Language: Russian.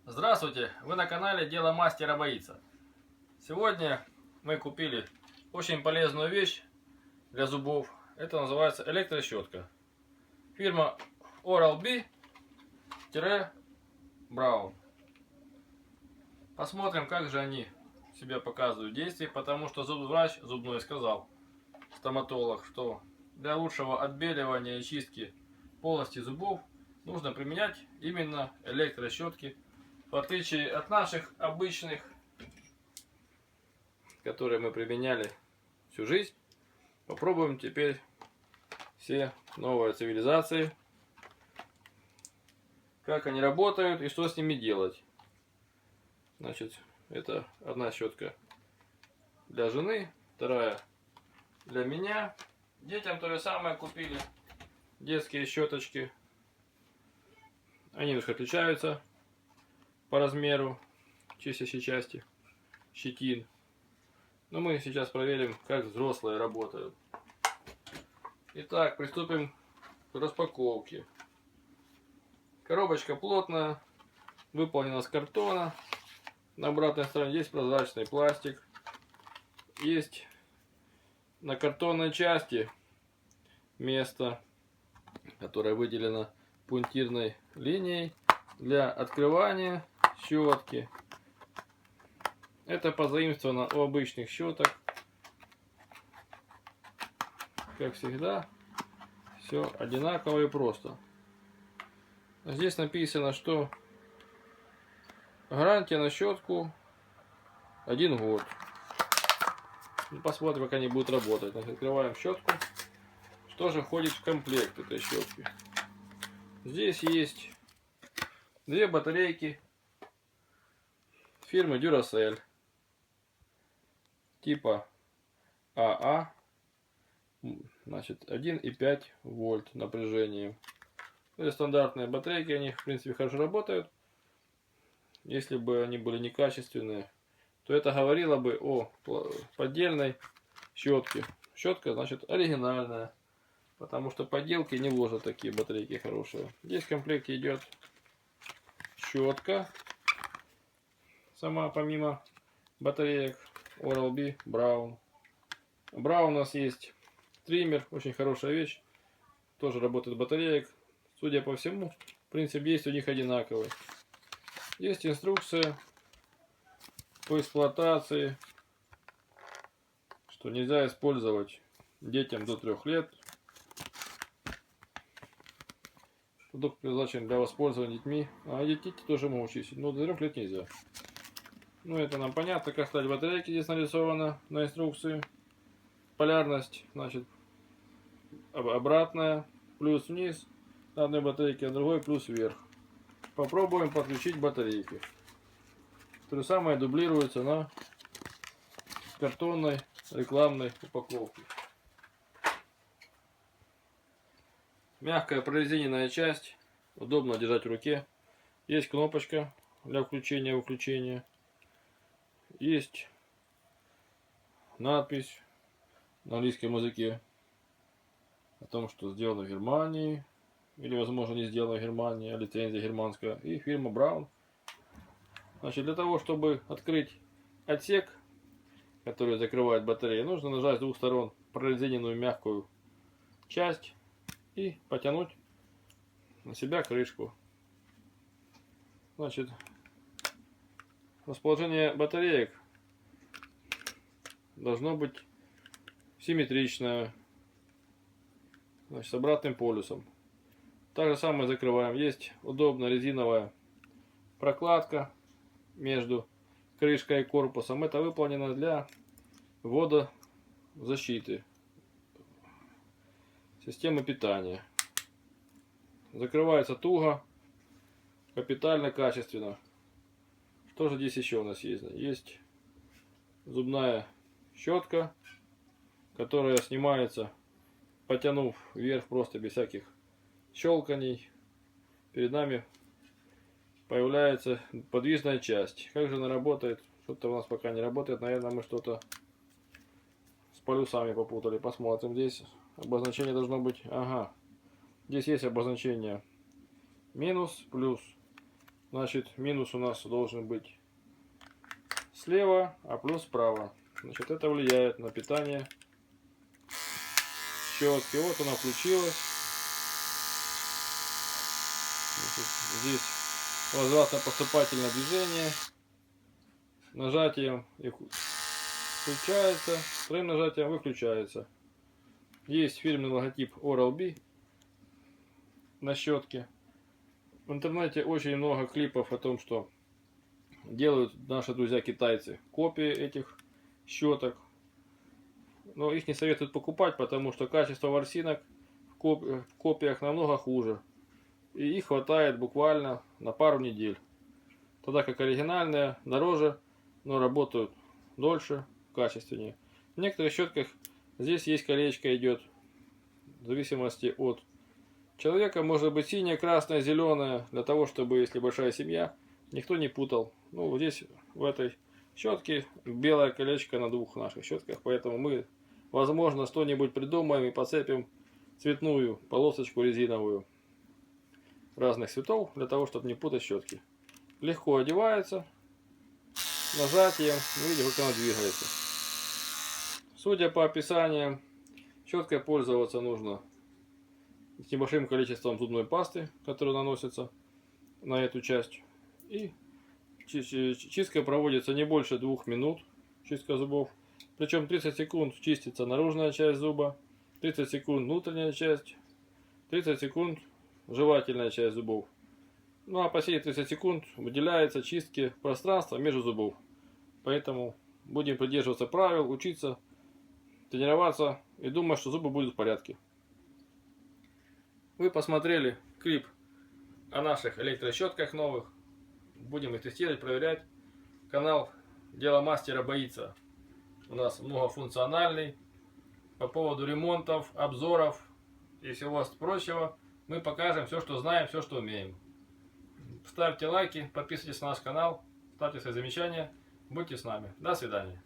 Здравствуйте! Вы на канале Дело мастера боится. Сегодня мы купили очень полезную вещь для зубов. Это называется электрощетка. Фирма Oral-B-Brown. Посмотрим, как же они себя показывают в действии, потому что врач зубной сказал, стоматолог, что для лучшего отбеливания и чистки полости зубов нужно применять именно электрощетки. В отличие от наших обычных, которые мы применяли всю жизнь, попробуем теперь все новые цивилизации, как они работают и что с ними делать. Значит, это одна щетка для жены, вторая для меня. Детям то же самое купили. Детские щеточки. Они немножко отличаются по размеру чистящей части щетин. Но мы сейчас проверим, как взрослые работают. Итак, приступим к распаковке. Коробочка плотная, выполнена с картона. На обратной стороне есть прозрачный пластик. Есть на картонной части место, которое выделено пунктирной линией для открывания щетки. Это позаимствовано у обычных щеток. Как всегда, все одинаково и просто. Здесь написано, что гарантия на щетку 1 год. Посмотрим, как они будут работать. Значит, открываем щетку. Что же входит в комплект этой щетки? Здесь есть 2 батарейки фирмы Duracell типа АА, значит 1,5 вольт напряжением. Это стандартные батарейки, они в принципе хорошо работают. Если бы они были некачественные, то это говорило бы о поддельной щетке. Щетка, значит, оригинальная, потому что подделки не вложат такие батарейки хорошие. Здесь в комплекте идет щетка сама, помимо батареек, Oral-B Brown. Brown у нас есть триммер, очень хорошая вещь, тоже работает батареек. Судя по всему, принцип действия у них одинаковый. Есть инструкция по эксплуатации, что нельзя использовать детям до 3 лет. Продукт предназначен для воспользования детьми, а дети тоже могут чистить, но до 3 лет нельзя. Ну, это нам понятно, как ставить батарейки, здесь нарисовано на инструкции. Полярность, значит, обратная, плюс вниз на одной батарейке, а другой плюс вверх. Попробуем подключить батарейки. То же самое дублируется на картонной рекламной упаковке. Мягкая прорезиненная часть, удобно держать в руке. Есть кнопочка для включения-выключения. Есть надпись на английском языке о том, что сделано в Германии, или возможно не сделано в Германии, а лицензия германская, и фирма Brown. Значит, для того, чтобы открыть отсек, который закрывает батарею, нужно нажать с 2 сторон прорезиненную мягкую часть и потянуть на себя крышку. Значит, расположение батареек должно быть симметричное, значит, с обратным полюсом. Так же самое закрываем. Есть удобная резиновая прокладка между крышкой и корпусом. Это выполнено для водозащиты системы питания. Закрывается туго, капитально, качественно. Что же здесь еще у нас есть? Есть зубная щетка, которая снимается, потянув вверх просто без всяких щелканий. Перед нами появляется подвижная часть. Как же она работает? Что-то у нас пока не работает. Наверное, мы что-то с полюсами попутали. Посмотрим. Здесь обозначение должно быть. Ага. Здесь есть обозначение минус, плюс. Значит, минус у нас должен быть слева, а плюс справа. Значит, это влияет на питание щетки. Вот она включилась. Значит, здесь возвратно-поступательное движение. Нажатием включается, вторым нажатием выключается. Есть фирменный логотип Oral-B на щетке. В интернете очень много клипов о том, что делают наши друзья китайцы копии этих щеток. Но их не советуют покупать, потому что качество ворсинок в копиях намного хуже. И их хватает буквально на пару недель. Тогда как оригинальные дороже, но работают дольше, качественнее. В некоторых щетках здесь есть колечко, идет в зависимости от человека. Может быть синее, красное, зеленое, для того, чтобы, если большая семья, никто не путал. Ну, вот здесь, в этой щетке, белое колечко на двух наших щетках. Поэтому мы, возможно, что-нибудь придумаем и подцепим цветную полосочку резиновую разных цветов, для того, чтобы не путать щетки. Легко одевается. Нажатием, видите, как она двигается. Судя по описаниям, щеткой пользоваться нужно с небольшим количеством зубной пасты, которая наносится на эту часть. И чистка проводится не больше 2 минут, чистка зубов. Причем 30 секунд чистится наружная часть зуба, 30 секунд внутренняя часть, 30 секунд жевательная часть зубов. Ну а последние 30 секунд выделяется чистки пространства между зубов. Поэтому будем придерживаться правил, учиться, тренироваться и думать, что зубы будут в порядке. Вы посмотрели клип о наших электрощетках новых. Будем их тестировать, проверять. Канал Дело мастера боится. У нас многофункциональный. По поводу ремонтов, обзоров и всего прочего. Мы покажем все, что знаем, все, что умеем. Ставьте лайки, подписывайтесь на наш канал, ставьте свои замечания. Будьте с нами. До свидания.